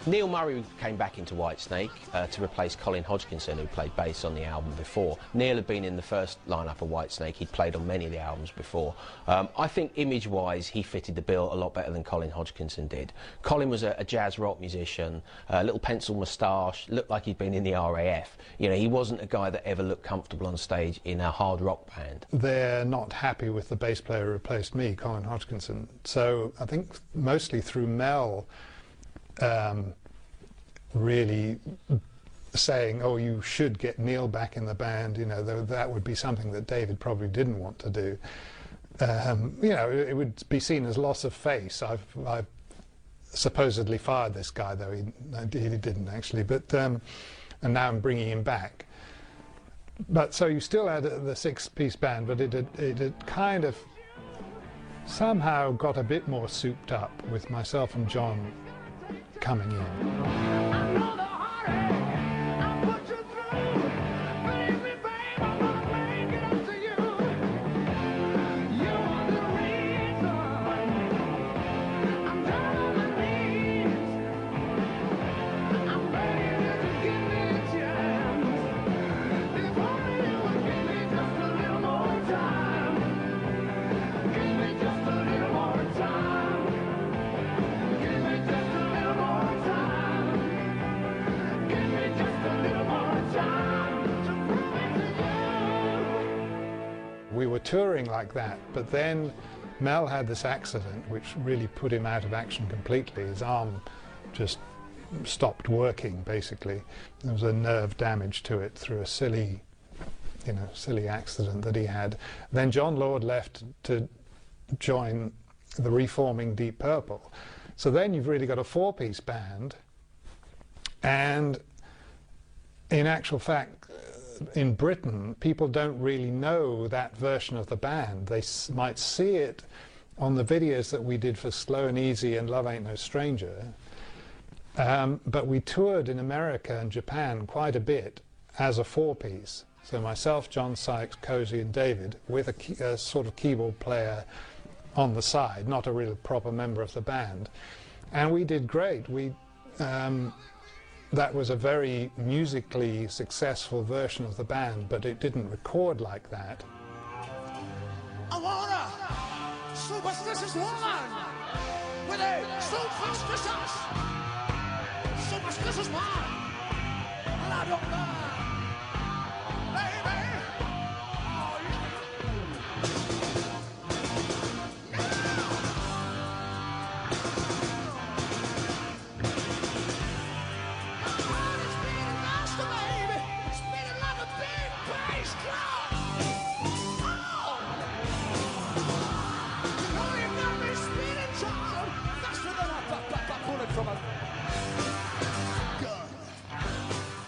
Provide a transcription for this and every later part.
Neil Murray came back into Whitesnake to replace Colin Hodgkinson, who played bass on the album before. Neil had been in the first lineup of Whitesnake. He'd played on many of the albums before. I think image-wise, he fitted the bill a lot better than Colin Hodgkinson did. Colin was a jazz rock musician, a little pencil moustache, looked like he'd been in the RAF. You know, he wasn't a guy that ever looked comfortable on stage in a hard rock band. They're not happy with the bass player who replaced me, Colin Hodgkinson. So I think mostly through Mel, really saying, oh, you should get Neil back in the band, you know, that would be something that David probably didn't want to do. You know, it would be seen as loss of face. I've supposedly fired this guy, though he didn't actually, but and now I'm bringing him back. But so you still had the six-piece band, but it had kind of somehow got a bit more souped up with myself and John coming in. We were touring like that, but then Mel had this accident which really put him out of action completely. His arm just stopped working, basically. There was a nerve damage to it through a silly accident that he had. Then John Lord left to join the reforming Deep Purple. So then you've really got a four-piece band, and in actual fact, in Britain, people don't really know that version of the band. They might see it on the videos that we did for Slow and Easy and Love Ain't No Stranger. But we toured in America and Japan quite a bit as a four-piece. So myself, John Sykes, Cozy and David, with a sort of keyboard player on the side, not a real proper member of the band. And we did great. That was a very musically successful version of the band, but it didn't record like that. I want a superstitious woman with a superstitious mind. And I don't mind, baby.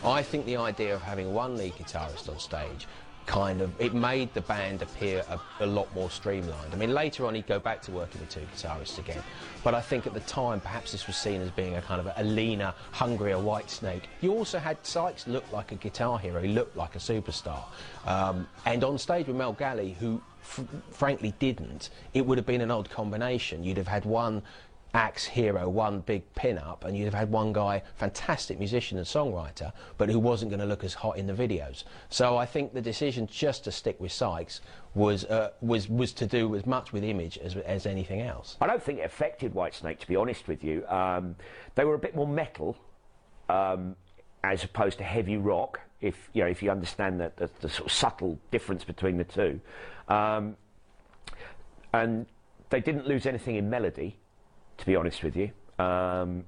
I think the idea of having one lead guitarist on stage it made the band appear a lot more streamlined. I mean, later on he'd go back to working with two guitarists again, but I think at the time perhaps this was seen as being a kind of a leaner, hungrier Whitesnake. You also had Sykes look like a guitar hero, he looked like a superstar. And on stage with Mel Galley, who frankly didn't, it would have been an odd combination. You'd have had one axe hero, one big pin-up, and you'd have had one guy, fantastic musician and songwriter, but who wasn't going to look as hot in the videos. So I think the decision just to stick with Sykes was to do as much with image as anything else. I don't think it affected Whitesnake, to be honest with you. They were a bit more metal as opposed to heavy rock, if you understand the sort of subtle difference between the two. And they didn't lose anything in melody, to be honest with you, but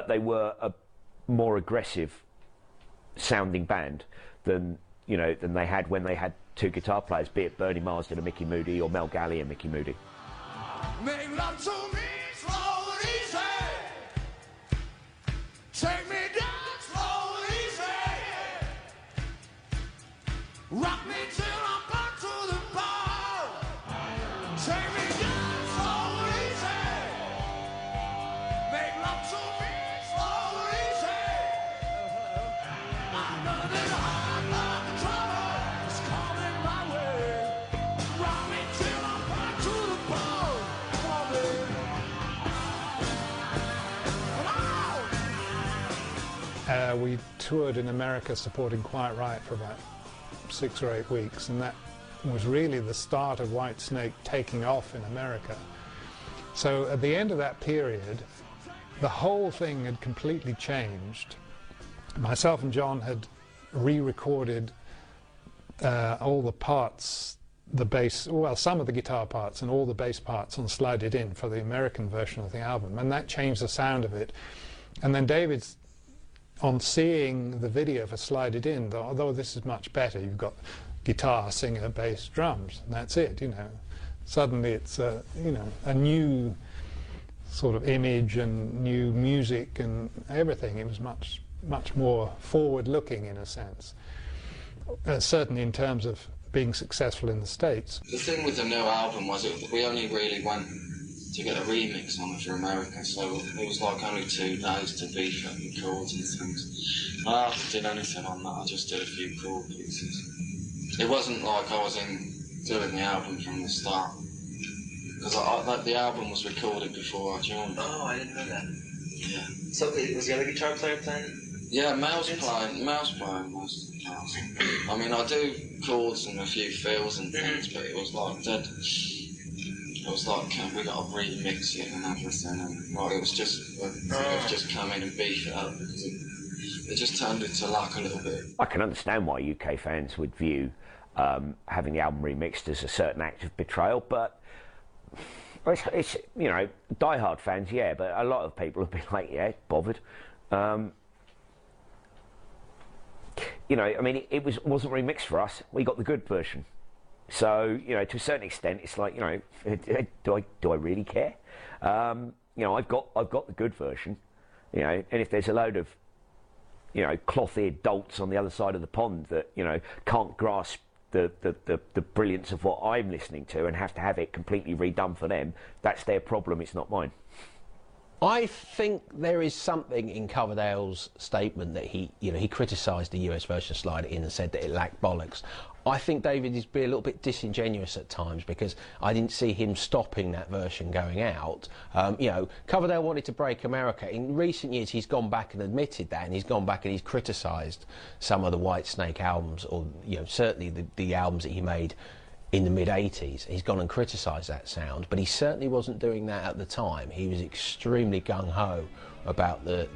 they were a more aggressive sounding band than they had when they had two guitar players, be it Bernie Marsden and Mickey Moody or Mel Galley and Mickey Moody. Make love to me slow and easy. Take me down slow and easy. Rock me till I'm gone to the bar. we toured in America supporting Quiet Riot for about 6 or 8 weeks, and that was really the start of Whitesnake taking off in America. So at the end of that period, the whole thing had completely changed. Myself and John had re-recorded all the parts, the bass, well, some of the guitar parts and all the bass parts on Slide It In for the American version of the album, and that changed the sound of it. And then David's, on seeing the video for Slide It In, thought, although this is much better, you've got guitar, singer, bass, drums, and that's it, you know. Suddenly it's a, you know, a new sort of image and new music and everything. It was much more forward-looking in a sense, certainly in terms of being successful in the States. The thing with the new album was we only really went to get a remix on it for America, so it was like only 2 days to beef up the chords and things. I hardly did anything on that, I just did a few chord pieces. It wasn't like I was doing the album from the start, because the album was recorded before I joined. Oh, I didn't know that. Yeah. So was the other guitar player playing? Yeah, Mel's playing most of the parts. I mean, I do chords and a few fills and things, but it was like dead. It was like we got to remix it and everything, and like it was just come in and beef it up because it just turned it to lack a little bit. I can understand why UK fans would view having the album remixed as a certain act of betrayal, but it's you know, die-hard fans, yeah, but a lot of people have been like, yeah, bothered. You know, I mean, it wasn't remixed for us. We got the good version. So, you know, to a certain extent, it's like, you know, do I really care? You know, I've got the good version. You know, and if there's a load of, you know, cloth-eared dolts on the other side of the pond that, you know, can't grasp the brilliance of what I'm listening to and have to have it completely redone for them, that's their problem, it's not mine. I think there is something in Coverdale's statement that he criticised the US version of Slide It In and said that it lacked bollocks. I think David is being a little bit disingenuous at times, because I didn't see him stopping that version going out. You know, Coverdale wanted to break America. In recent years, he's gone back and admitted that, and he's gone back and he's criticised some of the Whitesnake albums, or, you know, certainly the albums that he made in the mid-80s. He's gone and criticised that sound, but he certainly wasn't doing that at the time. He was extremely gung-ho about the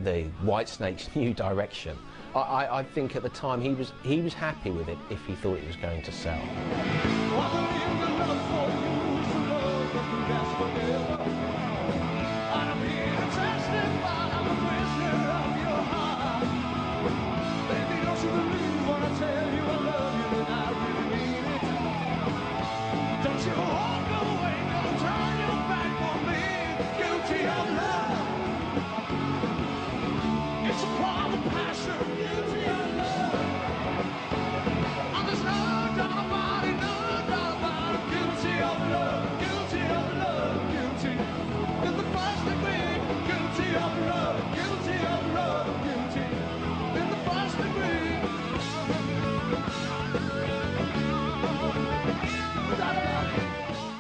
Whitesnake's new direction. I think at the time he was happy with it if he thought it was going to sell.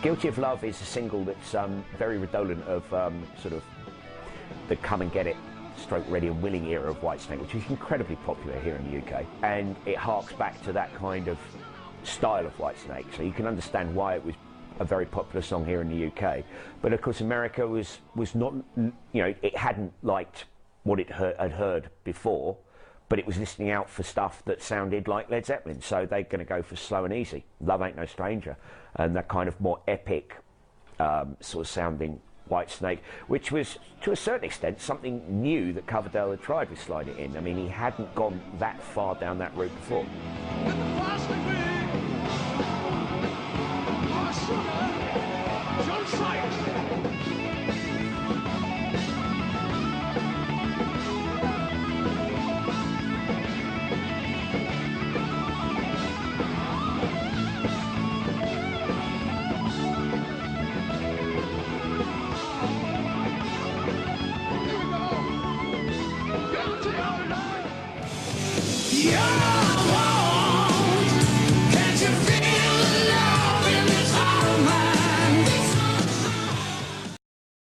Guilty of Love is a single that's very redolent of sort of the Come and Get It, stroke Ready and Willing era of Whitesnake, which is incredibly popular here in the UK, and it harks back to that kind of style of Whitesnake, so you can understand why it was a very popular song here in the UK. But of course America was not, you know, it hadn't liked what it had heard before, but it was listening out for stuff that sounded like Led Zeppelin, so they're going to go for Slow and Easy, Love Ain't No Stranger, and that kind of more epic sort of sounding Whitesnake, which was to a certain extent something new that Coverdale had tried with Slide It In. I mean, he hadn't gone that far down that route before. Yeah!